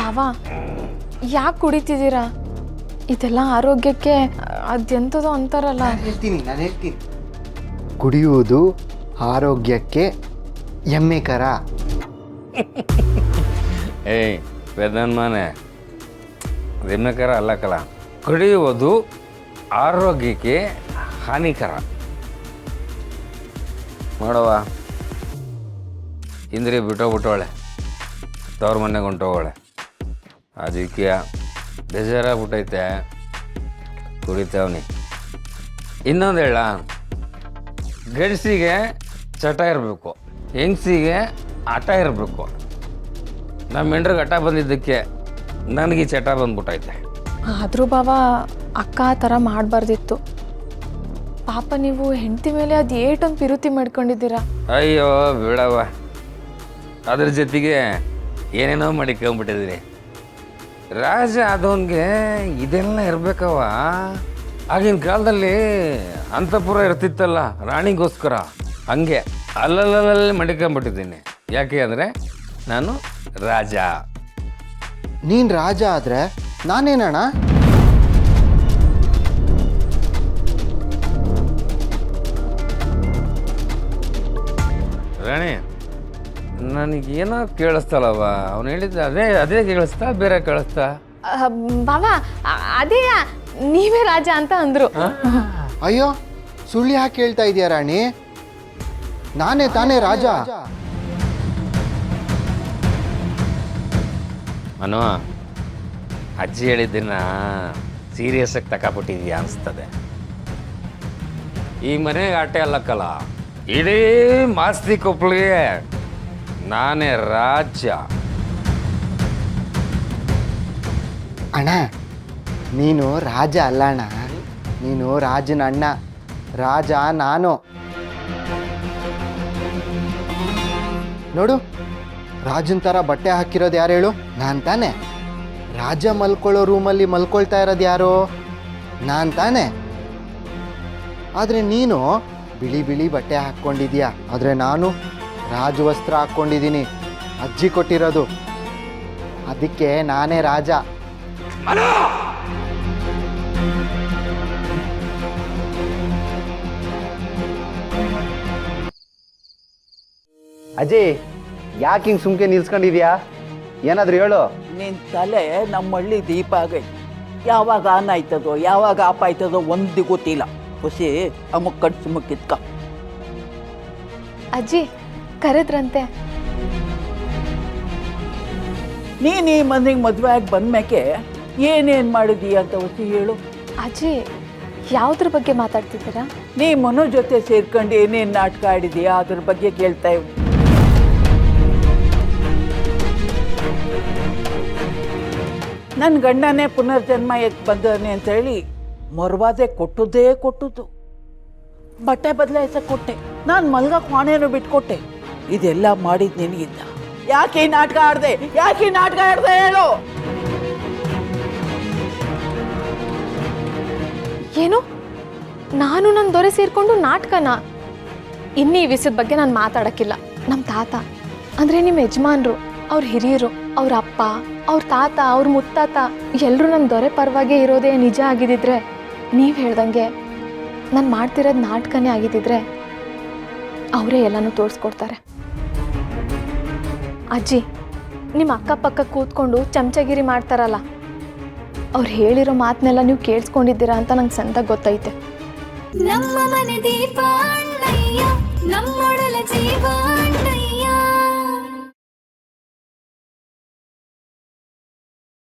ಬಾವಾ ಯಾಕೆ ಕುಡಿತಿದ್ದೀರಾ? ಇದೆಲ್ಲ ಆರೋಗ್ಯಕ್ಕೆ ಅದೆಂಥದೋ ಅಂತಾರಲ್ಲ. ನಾನು ಹೇಳ್ತೀನಿ. ಕುಡಿಯುವುದು ಆರೋಗ್ಯಕ್ಕೆ ಎಮ್ಮೆಕರ. ಏಯ್ ವೇದನ್ಮಾನೆ, ಎಮ್ಮೆಕರ ಅಲ್ಲಕ್ಕಲ್ಲ, ಕುಡಿಯುವುದು ಆರೋಗ್ಯಕ್ಕೆ ಹಾನಿಕರ. ನೋಡವ್ವ, ಇಂದ್ರಿ ಬಿಟ್ಟೋಗ್ಬಿಟ್ಟವಳೆ, ತವ್ರ ಮನೆಗೆ ಹೊಂಟೋಗಳೆ. ಅದಕ್ಕೆ ಬೇಜಾರಾಗ್ಬಿಟ್ಟೈತೆ, ಕುಡಿತಾವ್ನಿ. ಇನ್ನೊಂದು ಹೇಳ, ಗಂಡಸಿಗೆ ಚಟ ಇರಬೇಕು, ಹೆಂಗಸಿಗೆ ಆಟ ಇರಬೇಕು. ನಮ್ಮ ಹೆಂಡ್ರಿಗೆ ಹಠ ಬಂದಿದ್ದಕ್ಕೆ ನನಗೆ ಈ ಚಟ ಬಂದ್ಬಿಟ್ಟೈತೆ. ಆದರೂ ಬಾವಾ ಅಕ್ಕ ಆ ಥರ ಮಾಡಬಾರ್ದಿತ್ತು. ಪಾಪ ನೀವು ಹೆಂಡತಿ ಮೇಲೆ ಅದು ಏಟೊಂದು ಪಿರುತಿ ಮಾಡ್ಕೊಂಡಿದ್ದೀರಾ. ಅಯ್ಯೋ ಬಿಡವ್ವ, ಅದ್ರ ಜೊತೆಗೆ ಏನೇನೋ ಮಾಡಿಕೊಂಬಿಟ್ಟಿದ್ದೀನಿ. ರಾಜ ಆದವನಿಗೆ ಇದೆಲ್ಲ ಇರ್ಬೇಕವ. ಆಗಿನ ಕಾಲದಲ್ಲಿ ಅಂತಃಪುರ ಇರ್ತಿತ್ತಲ್ಲ ರಾಣಿಗೋಸ್ಕರ, ಹಂಗೆ ಅಲ್ಲಲ್ಲಲ್ಲಿ ಮಡಿಕೊಂಬಿಟ್ಟಿದ್ದೀನಿ. ಯಾಕೆ ಅಂದರೆ ನಾನು ರಾಜ. ನೀನು ರಾಜ ಆದರೆ ನಾನೇನಣ್ಣ? ರಾಣಿ, ನನಗೇನೋ ಕೇಳಿಸ್ತಲ್ಲವ. ಅವನು ಹೇಳಿದ್ದ ಅದೇ ಕೇಳಿಸ್ತಾ, ಬೇರೆ ಕೇಳಿಸ್ತಾ? ಬಾವಾ ಅದೇ ನೀವೇ ರಾಜ ಅಂತ ಅಂದರು. ಅಯ್ಯೋ, ಸುಳ್ಳು ಯಾಕೆ ಹೇಳ್ತಾ ಇದೀಯ ರಾಣಿ? ನಾನೇ ತಾನೇ ರಾಜ. ಅನು, ಅಜ್ಜಿ ಹೇಳಿದ್ದನ್ನ ಸೀರಿಯಸ್ಸಾಗಿ ತಗೊಬಿಟ್ಟಿದ್ಯಾ ಅನಿಸ್ತದೆ. ಈ ಮನೆಗೆ ಆಟೆ ಅಲ್ಲಕ್ಕಲ್ಲ, ಇಡೀ ಮಾಸ್ತಿ ಕೊಪ್ಪಳಿಗೆ ನಾನೇ ರಾಜ್ಯ. ಅಣ್ಣ, ನೀನು ರಾಜ ಅಲ್ಲ ಅಣ್ಣ, ನೀನು ರಾಜನ ಅಣ್ಣ. ರಾಜ ನಾನು. ನೋಡು, ರಾಜನ ಥರ ಬಟ್ಟೆ ಹಾಕಿರೋದು ಯಾರು ಹೇಳು? ನಾನು ತಾನೆ. ರಾಜ ಮಲ್ಕೊಳ್ಳೋ ರೂಮಲ್ಲಿ ಮಲ್ಕೊಳ್ತಾ ಇರೋದು ಯಾರು? ನಾನು ತಾನೆ. ಆದರೆ ನೀನು ಬಿಳಿ ಬಿಳಿ ಬಟ್ಟೆ ಹಾಕ್ಕೊಂಡಿದ್ಯಾ, ಆದರೆ ನಾನು ರಾಜವಸ್ತ್ರ ಹಾಕ್ಕೊಂಡಿದ್ದೀನಿ, ಅಜ್ಜಿ ಕೊಟ್ಟಿರೋದು. ಅದಕ್ಕೆ ನಾನೇ ರಾಜ. ಅಜಯ್, ಯಾಕೆ ಹಿಂಗೆ ಸುಮ್ಕೆ ನಿಲ್ಸ್ಕೊಂಡಿದ್ಯಾ? ಏನಾದರೂ ಹೇಳು. ನಿನ್ನ ತಲೆ ನಮ್ಮ ಹಳ್ಳಿ ದೀಪ ಆಗೈತಿ. ಯಾವಾಗ ಆನ್ ಆಯ್ತದೋ ಯಾವಾಗ ಆಫ್ ಆಯ್ತದೋ ಒಂದು ಗೊತ್ತಿಲ್ಲ. ಖುಷಿ ಅಮ್ಮಕ್ಕೆ ಕಟ್ ಸುಮ್ಮಕ್ಕಿತ್ಕ. ಅಜ್ಜಿ ಕರೆದ್ರಂತೆ. ನೀನು ಈ ಮನೆಗೆ ಮದುವೆ ಆಗಿ ಬಂದ್ಮೇಕೆ ಏನೇನು ಮಾಡಿದೀಯ ಅಂತ ಹೊಸಿ ಹೇಳು. ಅಜ್ಜಿ ಯಾವುದ್ರ ಬಗ್ಗೆ ಮಾತಾಡ್ತಿದ್ದೀರಾ? ನೀ ಮನೋ ಜೊತೆ ಸೇರ್ಕೊಂಡು ಏನೇನು ನಾಟಕ ಆಡಿದೀಯಾ ಅದ್ರ ಬಗ್ಗೆ ಕೇಳ್ತಾ ಇವ್. ನನ್ನ ಗಂಡನೇ ಪುನರ್ಜನ್ಮ ಎತ್ ಬಂದಾನೆ ಅಂತೇಳಿ ಮೊರವಾದೆ ಕೊಟ್ಟುದು. ಬಟ್ಟೆ ಬದಲಾಯಿಸಕ್ಕೆ ಕೊಟ್ಟೆ, ನಾನು ಮಲ್ಗಕ್ಕೆ ಹೊಣೆನೂ ಬಿಟ್ಕೊಟ್ಟೆ. ಇದೆಲ್ಲ ಮಾಡಿದ್ದು ನಿನಗಿದ್ದ. ಯಾಕೆ ಈ ನಾಟಕ ಆಡ್ದೆ ಹೇಳು. ಏನು, ನಾನು ನನ್ನ ದೊರೆ ಸೇರ್ಕೊಂಡು ನಾಟಕನ? ಇನ್ನೀ ವಿಷಯದ ಬಗ್ಗೆ ನಾನು ಮಾತಾಡೋಕ್ಕಿಲ್ಲ. ನಮ್ಮ ತಾತ ಅಂದರೆ ನಿಮ್ಮ ಯಜಮಾನ್ರು, ಅವ್ರ ಹಿರಿಯರು, ಅವ್ರ ಅಪ್ಪ, ಅವ್ರ ತಾತ, ಅವ್ರ ಮುತ್ತಾತ ಎಲ್ಲರೂ ನನ್ನ ದೊರೆ ಪರವಾಗೇ ಇರೋದೇ ನಿಜ ಆಗಿದ್ದಿದ್ರೆ, ನೀವು ಹೇಳ್ದಂಗೆ ನಾನು ಮಾಡ್ತಿರೋದು ನಾಟಕನೇ ಆಗಿದ್ದಿದ್ರೆ ಅವರೇ ಎಲ್ಲನೂ ತೋರಿಸ್ಕೊಡ್ತಾರೆ. ಅಜ್ಜಿ, ನಿಮ್ಮ ಅಕ್ಕಪಕ್ಕ ಕೂತ್ಕೊಂಡು ಚಮಚಗಿರಿ ಮಾಡ್ತಾರಲ್ಲ, ಅವ್ರು ಹೇಳಿರೋ ಮಾತನ್ನೆಲ್ಲ ನೀವು ಕೇಳಿಸ್ಕೊಂಡಿದ್ದೀರಾ ಅಂತ ನಂಗೆ ಸಂದಾಗ ಗೊತ್ತೈತೆ. ನಮ್ಮ ಮನೆ ದೀಪ ಅಣ್ಣಯ್ಯ, ನಮ್ಮೊಡಲ ಜೀವ ಅಣ್ಣಯ್ಯ.